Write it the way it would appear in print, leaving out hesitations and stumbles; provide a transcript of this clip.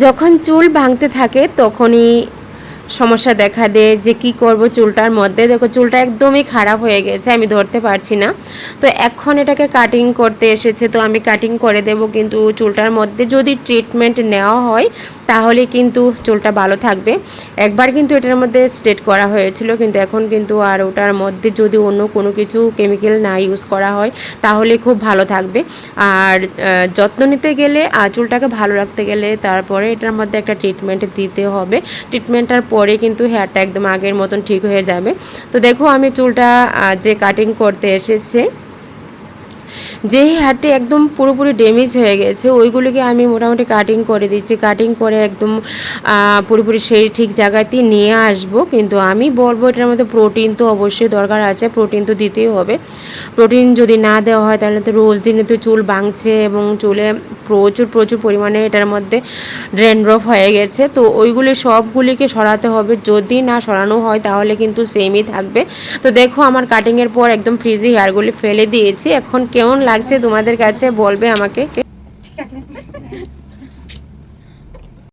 যখন চুল ভাঙতে থাকে তখনই সমস্যা দেখা দেয় যে কি করব চুলটার মধ্যে। দেখো চুলটা একদমই খারাপ হয়ে গেছে, আমি ধরতে পারছি না। তো এখন এটাকে কাটিং করতে এসেছে, তো আমি কাটিং করে দেব। কিন্তু চুলটার মধ্যে যদি ট্রিটমেন্ট নেওয়া হয় তাহলে কিন্তু চুলটা ভালো থাকবে। একবার কিন্তু এটার মধ্যে স্ট্রেট করা হয়েছিল, কিন্তু এখন কিন্তু আর ওটার মধ্যে যদি অন্য কোনো কিছু কেমিক্যাল না ইউজ করা হয় তাহলে খুব ভালো থাকবে। আর যত্ন নিতে গেলে আর চুলটাকে ভালো রাখতে গেলে তারপরে এটার মধ্যে একটা ট্রিটমেন্ট দিতে হবে। ট্রিটমেন্টটার পরে কিন্তু হেয়ারটা একদম আগের মতন ঠিক হয়ে যাবে। তো দেখো আমি চুলটা যে কাটিং করতে এসেছে, যেই হেয়ারটি একদম পুরোপুরি ড্যামেজ হয়ে গেছে ওইগুলিকে আমি মোটামুটি কাটিং করে দিচ্ছি। কাটিং করে একদম পুরোপুরি সেই ঠিক জায়গাতেই নিয়ে আসবো। কিন্তু আমি বলবো এটার মধ্যে প্রোটিন তো অবশ্যই দরকার আছে, প্রোটিন তো দিতেই হবে। প্রোটিন যদি না দেওয়া হয় তাহলে তো রোজ দিনে তো চুল ভাঙছে এবং চুলে প্রচুর প্রচুর পরিমাণে এটার মধ্যে ড্যান্ড্রফ হয়ে গেছে। তো ওইগুলি সবগুলিকে সরাতে হবে, যদি না সরানো হয় তাহলে কিন্তু সেমই থাকবে। তো দেখো আমার কাটিংয়ের পর একদম ফ্রিজি হেয়ারগুলি ফেলে দিয়েছি। এখন কেমন লাগছে তোমাদের কাছে বলবে আমাকে।